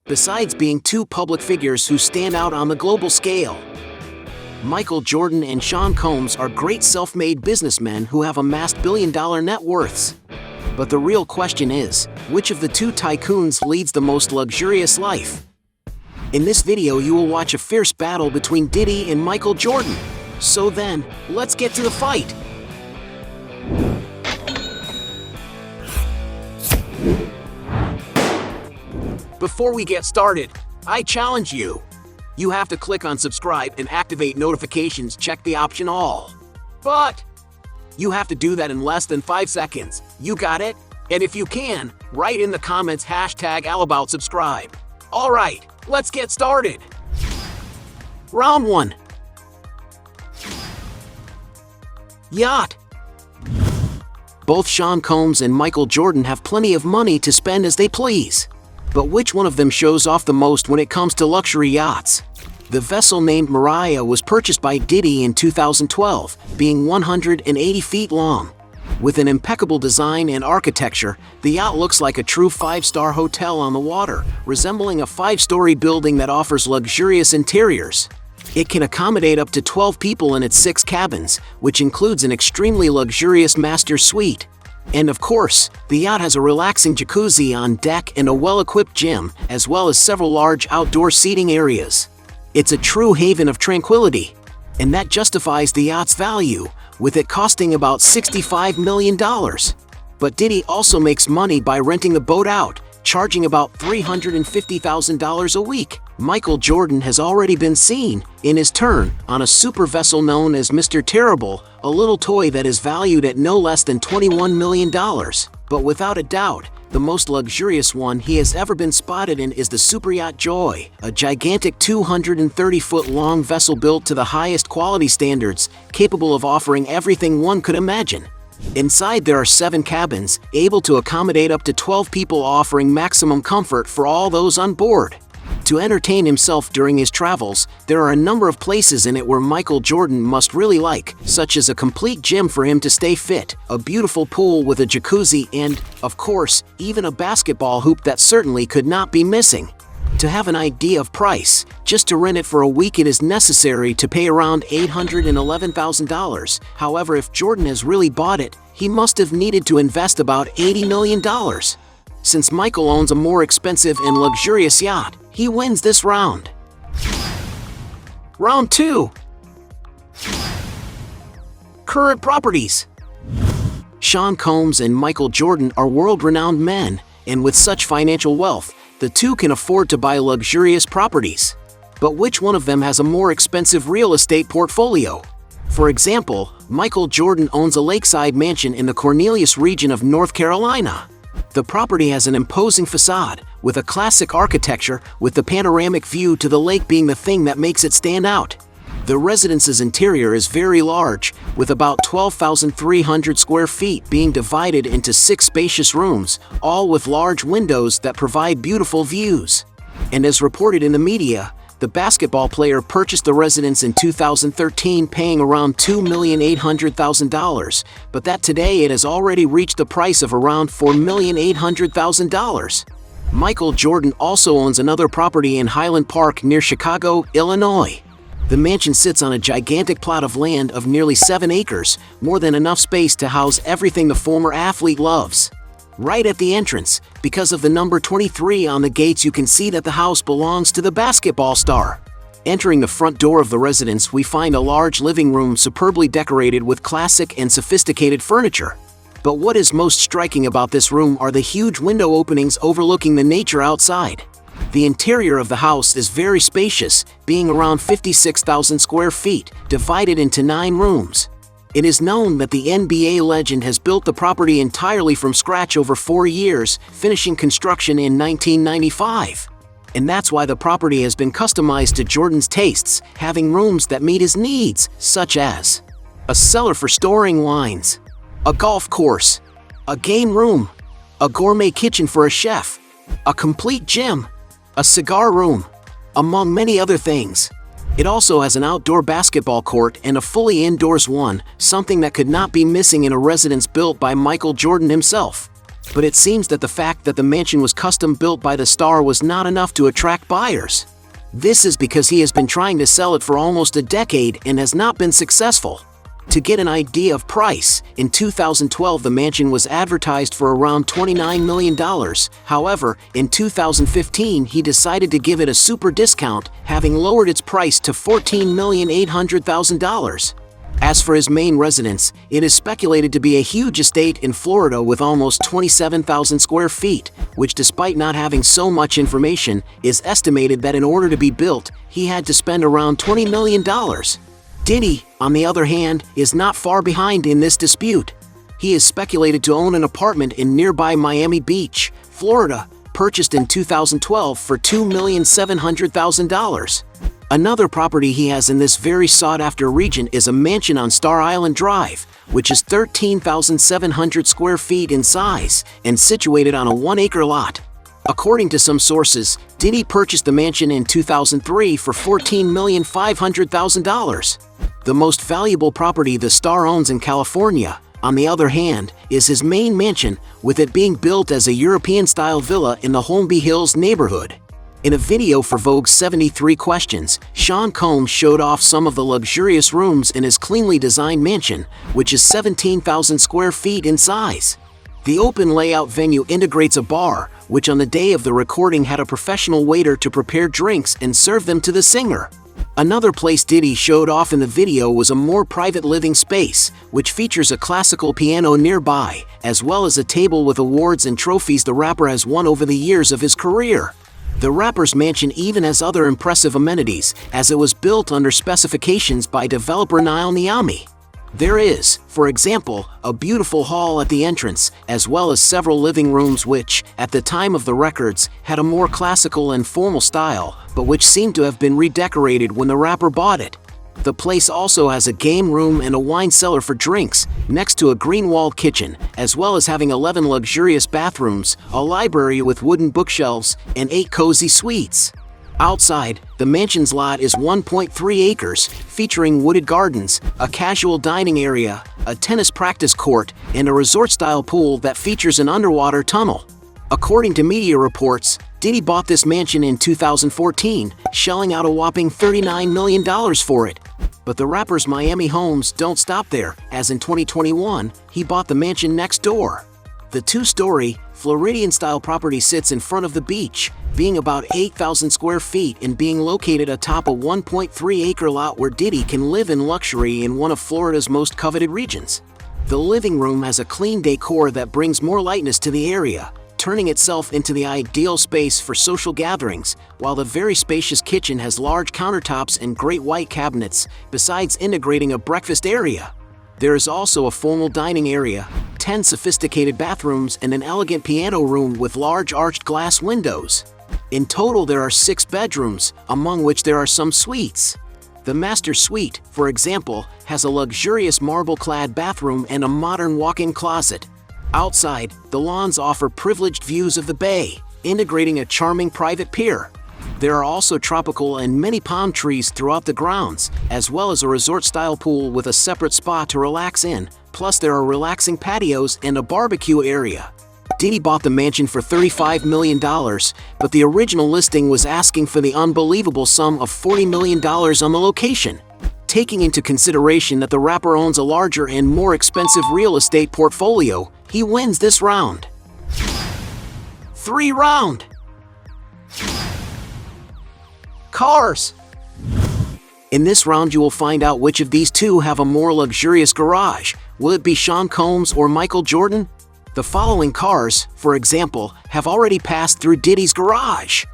besides being two public figures who stand out on the global scale. Michael Jordan and Sean Combs are great self-made businessmen who have amassed billion-dollar net worths. But the real question is, which of the two tycoons leads the most luxurious life? In this video you will watch a fierce battle between Diddy and Michael Jordan. So then, let's get to the fight! Before we get started, I challenge you. You have to click on subscribe and activate notifications, check the option all. But you have to do that in less than 5 seconds. You got it? And if you can, write in the comments #allaboutSubscribe. Alright, let's get started. Round 1. Yacht. Both Sean Combs and Michael Jordan have plenty of money to spend as they please. But which one of them shows off the most when it comes to luxury yachts? The vessel named Mariah was purchased by Diddy in 2012, being 180 feet long. With an impeccable design and architecture, the yacht looks like a true 5-star hotel on the water, resembling a 5-story building that offers luxurious interiors. It can accommodate up to 12 people in its 6 cabins, which includes an extremely luxurious master suite. And of course, the yacht has a relaxing jacuzzi on deck and a well-equipped gym, as well as several large outdoor seating areas. It's a true haven of tranquility, and that justifies the yacht's value, with it costing about $65 million. But Diddy also makes money by renting the boat out, charging about $350,000 a week. Michael Jordan has already been seen, in his turn, on a super vessel known as Mr. Terrible, a little toy that is valued at no less than $21 million. But without a doubt, the most luxurious one he has ever been spotted in is the super yacht Joy, a gigantic 230-foot-long vessel built to the highest quality standards, capable of offering everything one could imagine. Inside there are 7 cabins, able to accommodate up to 12 people, offering maximum comfort for all those on board. To entertain himself during his travels, there are a number of places in it where Michael Jordan must really like, such as a complete gym for him to stay fit, a beautiful pool with a jacuzzi, and, of course, even a basketball hoop that certainly could not be missing. To have an idea of price, just to rent it for a week it is necessary to pay around $811,000. However, if Jordan has really bought it, he must have needed to invest about $80 million. Since Michael owns a more expensive and luxurious yacht, he wins this round. Round 2. Current properties. Sean Combs and Michael Jordan are world-renowned men, and with such financial wealth, the two can afford to buy luxurious properties. But which one of them has a more expensive real estate portfolio? For example, Michael Jordan owns a lakeside mansion in the Cornelius region of North Carolina. The property has an imposing facade, with a classic architecture, with the panoramic view to the lake being the thing that makes it stand out. The residence's interior is very large, with about 12,300 square feet being divided into 6 spacious rooms, all with large windows that provide beautiful views. And as reported in the media, the basketball player purchased the residence in 2013, paying around $2,800,000, but that today it has already reached the price of around $4,800,000. Michael Jordan also owns another property in Highland Park near Chicago, Illinois. The mansion sits on a gigantic plot of land of nearly 7 acres, more than enough space to house everything the former athlete loves. Right at the entrance, because of the number 23 on the gates, you can see that the house belongs to the basketball star. Entering the front door of the residence, we find a large living room superbly decorated with classic and sophisticated furniture. But what is most striking about this room are the huge window openings overlooking the nature outside. The interior of the house is very spacious, being around 56,000 square feet, divided into 9 rooms. It is known that the NBA legend has built the property entirely from scratch over 4 years, finishing construction in 1995. And that's why the property has been customized to Jordan's tastes, having rooms that meet his needs, such as a cellar for storing wines, a golf course, a game room, a gourmet kitchen for a chef, a complete gym, a cigar room, among many other things. It also has an outdoor basketball court and a fully indoors one, something that could not be missing in a residence built by Michael Jordan himself. But it seems that the fact that the mansion was custom built by the star was not enough to attract buyers. This is because he has been trying to sell it for almost a decade and has not been successful. To get an idea of price, in 2012 the mansion was advertised for around $29 million. However, in 2015 he decided to give it a super discount, having lowered its price to $14,800,000. As for his main residence, it is speculated to be a huge estate in Florida with almost 27,000 square feet, which, despite not having so much information, is estimated that in order to be built, he had to spend around $20 million. Diddy, on the other hand, is not far behind in this dispute. He is speculated to own an apartment in nearby Miami Beach, Florida, purchased in 2012 for $2,700,000. Another property he has in this very sought-after region is a mansion on Star Island Drive, which is 13,700 square feet in size and situated on a 1-acre lot. According to some sources, Diddy purchased the mansion in 2003 for $14,500,000. The most valuable property the star owns in California, on the other hand, is his main mansion, with it being built as a European-style villa in the Holmby Hills neighborhood. In a video for Vogue's 73 Questions, Sean Combs showed off some of the luxurious rooms in his cleanly designed mansion, which is 17,000 square feet in size. The open layout venue integrates a bar, which on the day of the recording had a professional waiter to prepare drinks and serve them to the singer. Another place Diddy showed off in the video was a more private living space, which features a classical piano nearby, as well as a table with awards and trophies the rapper has won over the years of his career. The rapper's mansion even has other impressive amenities, as it was built under specifications by developer Niall Niami. There is, for example, a beautiful hall at the entrance, as well as several living rooms which, at the time of the records, had a more classical and formal style, but which seemed to have been redecorated when the rapper bought it. The place also has a game room and a wine cellar for drinks, next to a green-walled kitchen, as well as having 11 luxurious bathrooms, a library with wooden bookshelves, and 8 cozy suites. Outside, the mansion's lot is 1.3 acres, featuring wooded gardens, a casual dining area, a tennis practice court, and a resort-style pool that features an underwater tunnel. According to media reports, Diddy bought this mansion in 2014, shelling out a whopping $39 million for it. But the rapper's Miami homes don't stop there, as in 2021, he bought the mansion next door. The 2-story, Floridian-style property sits in front of the beach, being about 8,000 square feet and being located atop a 1.3-acre lot where Diddy can live in luxury in one of Florida's most coveted regions. The living room has a clean decor that brings more lightness to the area, turning itself into the ideal space for social gatherings, while the very spacious kitchen has large countertops and great white cabinets, besides integrating a breakfast area. There is also a formal dining area, 10 sophisticated bathrooms, and an elegant piano room with large arched glass windows. In total, there are 6 bedrooms, among which there are some suites. The master suite, for example, has a luxurious marble-clad bathroom and a modern walk-in closet. Outside, the lawns offer privileged views of the bay, integrating a charming private pier. There are also tropical and many palm trees throughout the grounds, as well as a resort-style pool with a separate spa to relax in, plus there are relaxing patios and a barbecue area. Diddy bought the mansion for $35 million, but the original listing was asking for the unbelievable sum of $40 million on the location. Taking into consideration that the rapper owns a larger and more expensive real estate portfolio, he wins this round. 3 round. Cars. In this round you will find out which of these two have a more luxurious garage. Will it be Sean Combs or Michael Jordan? The following cars, for example, have already passed through Diddy's garage.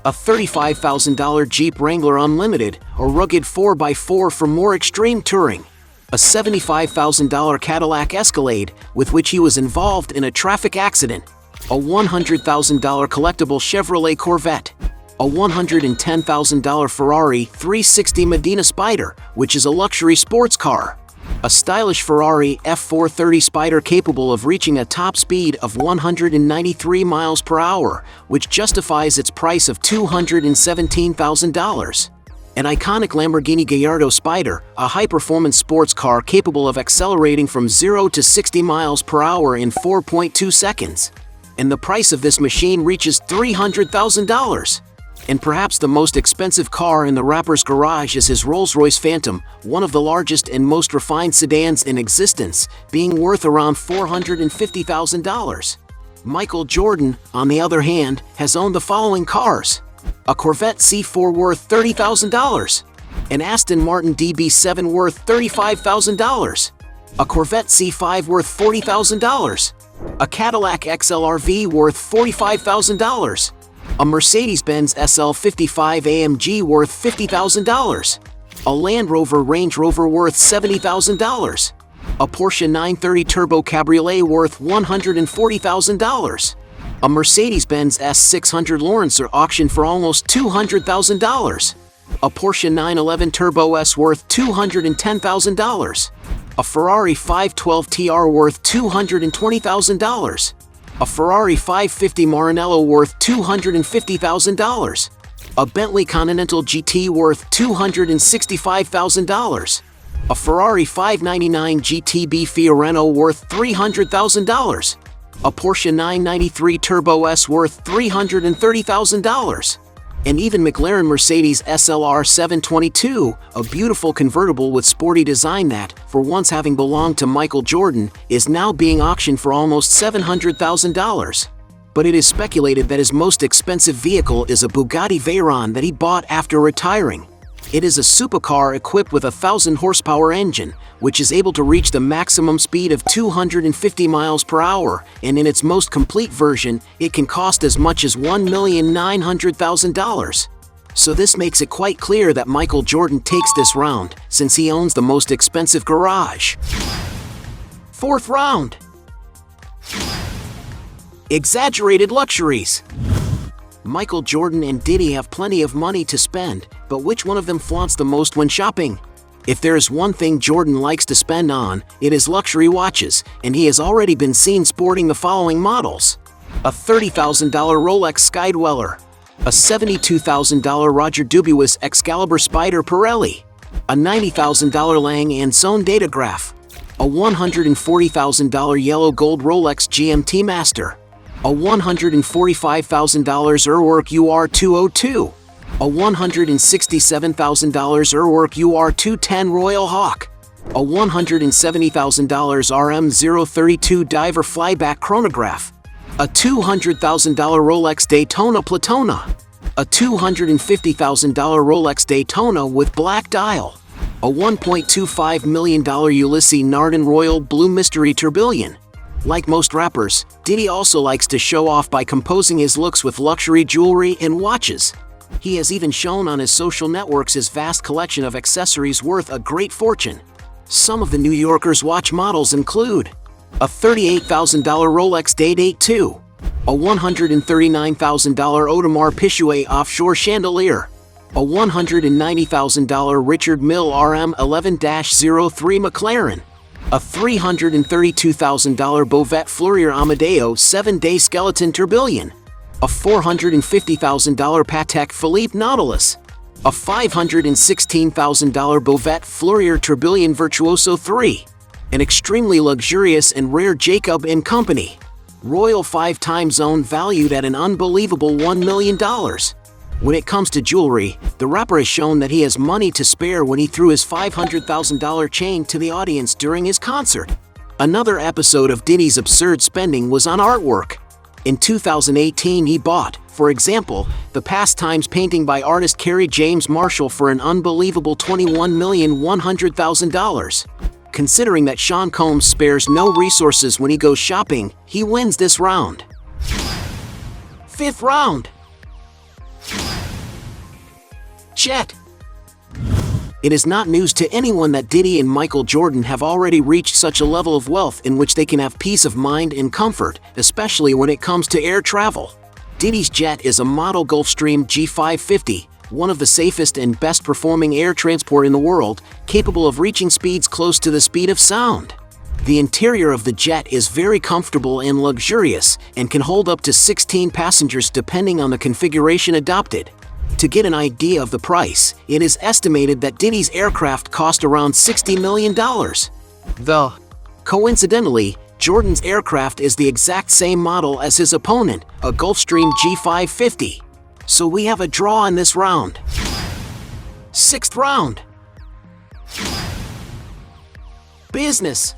A $35,000 Jeep Wrangler Unlimited, a rugged 4x4 for more extreme touring. A $75,000 Cadillac Escalade, with which he was involved in a traffic accident. A $100,000 collectible Chevrolet Corvette. A $110,000 Ferrari 360 Medina Spider, which is a luxury sports car. A stylish Ferrari F430 Spider capable of reaching a top speed of 193 miles per hour, which justifies its price of $217,000. An iconic Lamborghini Gallardo Spider, a high-performance sports car capable of accelerating from 0 to 60 miles per hour in 4.2 seconds. and the price of this machine reaches $300,000. And perhaps the most expensive car in the rapper's garage is his Rolls-Royce Phantom, one of the largest and most refined sedans in existence, being worth around $450,000. Michael Jordan, on the other hand, has owned the following cars: a Corvette C4 worth $30,000, an Aston Martin DB7 worth $35,000, a Corvette C5 worth $40,000, a Cadillac XLR-V worth $45,000, a Mercedes-Benz SL55 AMG worth $50,000, a Land Rover Range Rover worth $70,000, a Porsche 930 Turbo Cabriolet worth $140,000, a Mercedes-Benz S600 Lawrencer auctioned for almost $200,000, a Porsche 911 Turbo S worth $210,000, a Ferrari 512 TR worth $220,000, a Ferrari 550 Maranello worth $250,000, a Bentley Continental GT worth $265,000, a Ferrari 599 GTB Fiorino worth $300,000, a Porsche 993 Turbo S worth $330,000, and even McLaren Mercedes SLR 722, a beautiful convertible with sporty design that, for once having belonged to Michael Jordan, is now being auctioned for almost $700,000. But it is speculated that his most expensive vehicle is a Bugatti Veyron that he bought after retiring. It is a supercar equipped with a 1,000-horsepower engine, which is able to reach the maximum speed of 250 miles per hour, and in its most complete version, it can cost as much as $1,900,000. So this makes it quite clear that Michael Jordan takes this round, since he owns the most expensive garage. Fourth round. Exaggerated luxuries. Michael Jordan and Diddy have plenty of money to spend, but which one of them flaunts the most when shopping? If there is one thing Jordan likes to spend on, it is luxury watches, and he has already been seen sporting the following models: a $30,000 Rolex Skydweller, a $72,000 Roger Dubuis Excalibur Spider Pirelli, a $90,000 Lang & Son Datograph, a $140,000 yellow gold Rolex GMT Master, a $145,000 Urwerk UR202, a $167,000 Urwerk UR210 Royal Hawk, a $170,000 RM032 Diver Flyback Chronograph, a $200,000 Rolex Daytona Platona, a $250,000 Rolex Daytona with black dial, a $1.25 million Ulysses Nardin Royal Blue Mystery Tourbillon. Like most rappers, Diddy also likes to show off by composing his looks with luxury jewelry and watches. He has even shown on his social networks his vast collection of accessories worth a great fortune. Some of the New Yorker's watch models include a $38,000 Rolex Day-Date 2, a $139,000 Audemars Piguet offshore chandelier, a $190,000 Richard Mille RM11-03 McLaren, a $332,000 Bovet Fleurier Amadeo 7-day skeleton tourbillon, a $450,000 Patek Philippe Nautilus, a $516,000 Bovet Fleurier tourbillon Virtuoso 3, an extremely luxurious and rare Jacob & Company Royal 5-time zone valued at an unbelievable $1 million. When it comes to jewelry, the rapper has shown that he has money to spare when he threw his $500,000 chain to the audience during his concert. Another episode of Diddy's absurd spending was on artwork. In 2018, he bought, for example, the Pastimes painting by artist Kerry James Marshall for an unbelievable $21,100,000. Considering that Sean Combs spares no resources when he goes shopping, he wins this round. Fifth round. Jet. It is not news to anyone that Diddy and Michael Jordan have already reached such a level of wealth in which they can have peace of mind and comfort, especially when it comes to air travel. Diddy's jet is a model Gulfstream G550, one of the safest and best performing air transport in the world, capable of reaching speeds close to the speed of sound. The interior of the jet is very comfortable and luxurious, and can hold up to 16 passengers depending on the configuration adopted. To get an idea of the price, it is estimated that Diddy's aircraft cost around $60 million. Coincidentally, Jordan's aircraft is the exact same model as his opponent, a Gulfstream G550. So we have a draw in this round. Sixth round. Business.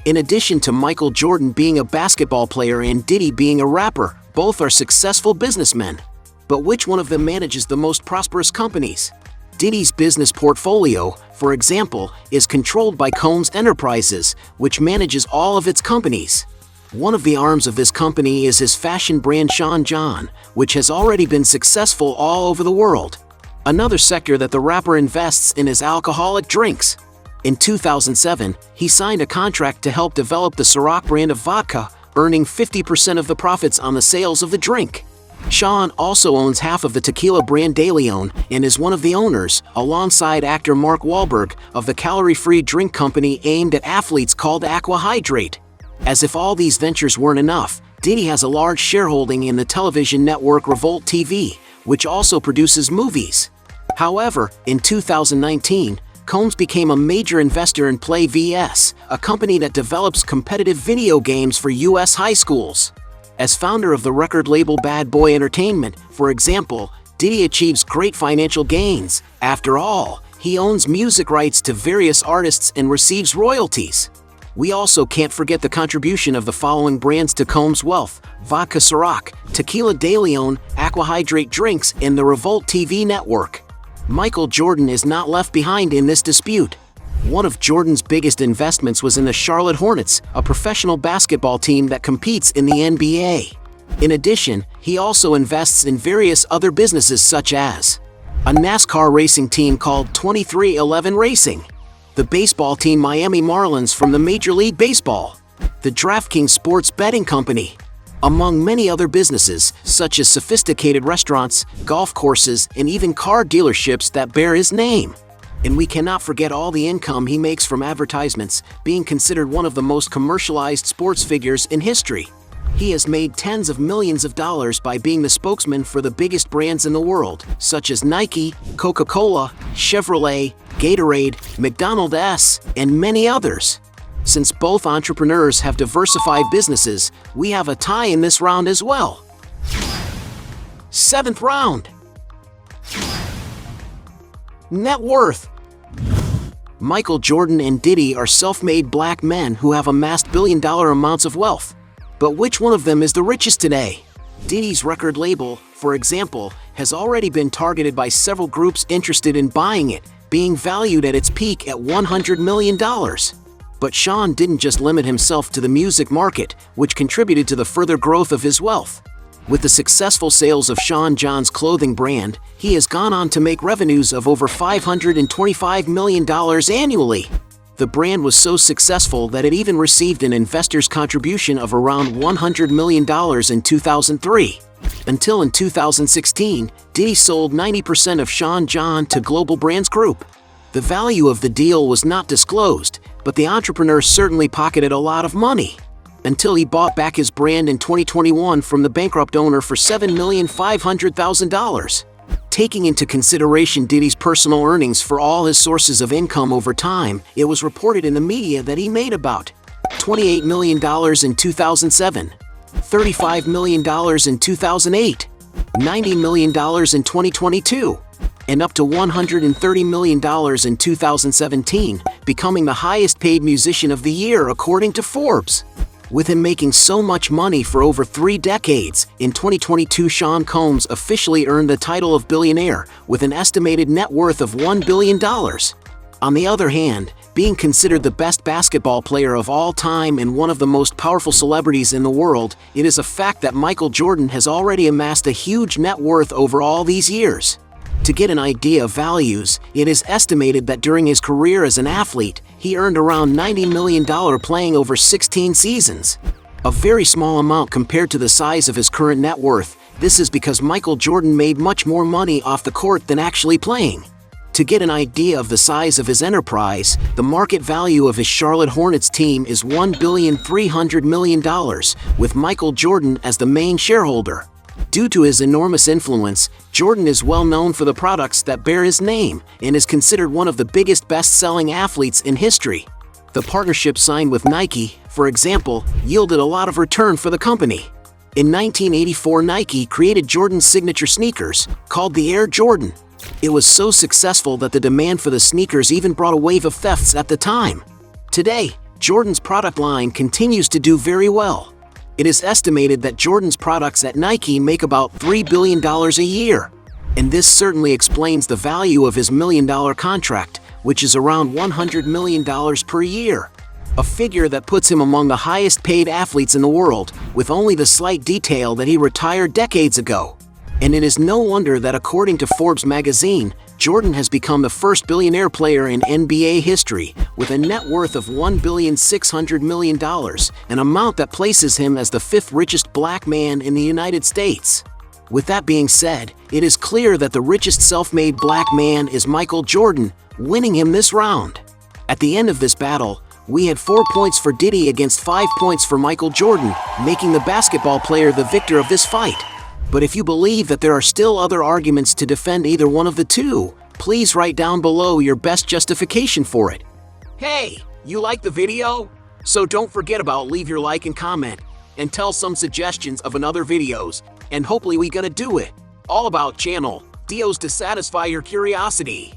In addition to Michael Jordan being a basketball player and Diddy being a rapper, both are successful businessmen. But which one of them manages the most prosperous companies? Diddy's business portfolio, for example, is controlled by Combs Enterprises, which manages all of its companies. One of the arms of this company is his fashion brand Sean John, which has already been successful all over the world. Another sector that the rapper invests in is alcoholic drinks. In 2007, he signed a contract to help develop the Ciroc brand of vodka, earning 50% of the profits on the sales of the drink. Sean also owns half of the tequila brand De Leon and is one of the owners, alongside actor Mark Wahlberg, of the calorie-free drink company aimed at athletes called Aqua Hydrate. As if all these ventures weren't enough, Diddy has a large shareholding in the television network Revolt TV, which also produces movies. However, in 2019, Combs became a major investor in Play vs, a company that develops competitive video games for U.S. high schools. As founder of the record label Bad Boy Entertainment, for example, Diddy achieves great financial gains. After all, he owns music rights to various artists and receives royalties. We also can't forget the contribution of the following brands to Combs' wealth: Vodka Ciroc, Tequila De Leon, Aqua Hydrate drinks, and the Revolt TV network. Michael Jordan is not left behind in this dispute. One of Jordan's biggest investments was in the Charlotte Hornets, a professional basketball team that competes in the NBA. In addition, he also invests in various other businesses such as a NASCAR racing team called 23XI Racing, the baseball team Miami Marlins from the Major League Baseball, the DraftKings Sports Betting Company, among many other businesses such as sophisticated restaurants, golf courses, and even car dealerships that bear his name. And we cannot forget all the income he makes from advertisements, being considered one of the most commercialized sports figures in history. He has made tens of millions of dollars by being the spokesman for the biggest brands in the world, such as Nike, Coca-Cola, Chevrolet, Gatorade, McDonald's, and many others. Since both entrepreneurs have diversified businesses, we have a tie in this round as well. Seventh round. Net worth. Michael Jordan and Diddy are self-made black men who have amassed billion-dollar amounts of wealth. But which one of them is the richest today? Diddy's record label, for example, has already been targeted by several groups interested in buying it, being valued at its peak at $100 million. But Sean didn't just limit himself to the music market, which contributed to the further growth of his wealth. With the successful sales of Sean John's clothing brand, he has gone on to make revenues of over $525 million annually. The brand was so successful that it even received an investor's contribution of around $100 million in 2003. Until in 2016, Diddy sold 90% of Sean John to Global Brands Group. The value of the deal was not disclosed, but the entrepreneur certainly pocketed a lot of money. Until he bought back his brand in 2021 from the bankrupt owner for $7,500,000. Taking into consideration Diddy's personal earnings for all his sources of income over time, it was reported in the media that he made about $28 million in 2007, $35 million in 2008, $90 million in 2022, and up to $130 million in 2017, becoming the highest-paid musician of the year according to Forbes. With him making so much money for over 3 decades, in 2022 Sean Combs officially earned the title of billionaire, with an estimated net worth of $1 billion. On the other hand, being considered the best basketball player of all time and one of the most powerful celebrities in the world, it is a fact that Michael Jordan has already amassed a huge net worth over all these years. To get an idea of values, it is estimated that during his career as an athlete, he earned around $90 million playing over 16 seasons. A very small amount compared to the size of his current net worth. This is because Michael Jordan made much more money off the court than actually playing. To get an idea of the size of his enterprise, the market value of his Charlotte Hornets team is $1,300,000,000, with Michael Jordan as the main shareholder. Due to his enormous influence, Jordan is well known for the products that bear his name and is considered one of the biggest best-selling athletes in history. The partnership signed with Nike, for example, yielded a lot of return for the company. In 1984, Nike created Jordan's signature sneakers, called the Air Jordan. It was so successful that the demand for the sneakers even brought a wave of thefts at the time. Today, Jordan's product line continues to do very well. It is estimated that Jordan's products at Nike make about $3 billion a year. And this certainly explains the value of his million-dollar contract, which is around $100 million per year. A figure that puts him among the highest-paid athletes in the world, with only the slight detail that he retired decades ago. And it is no wonder that according to Forbes magazine, Jordan has become the first billionaire player in NBA history, with a net worth of $1,600 million, an amount that places him as the fifth richest black man in the United States. With that being said, it is clear that the richest self-made black man is Michael Jordan, winning him this round. At the end of this battle, we had 4 points for Diddy against 5 points for Michael Jordan, making the basketball player the victor of this fight. But if you believe that there are still other arguments to defend either one of the two, please write down below your best justification for it. Hey, you like the video? So don't forget about leave your like and comment, and tell some suggestions of another videos, and hopefully we gonna do it. All about channel, deals to satisfy your curiosity.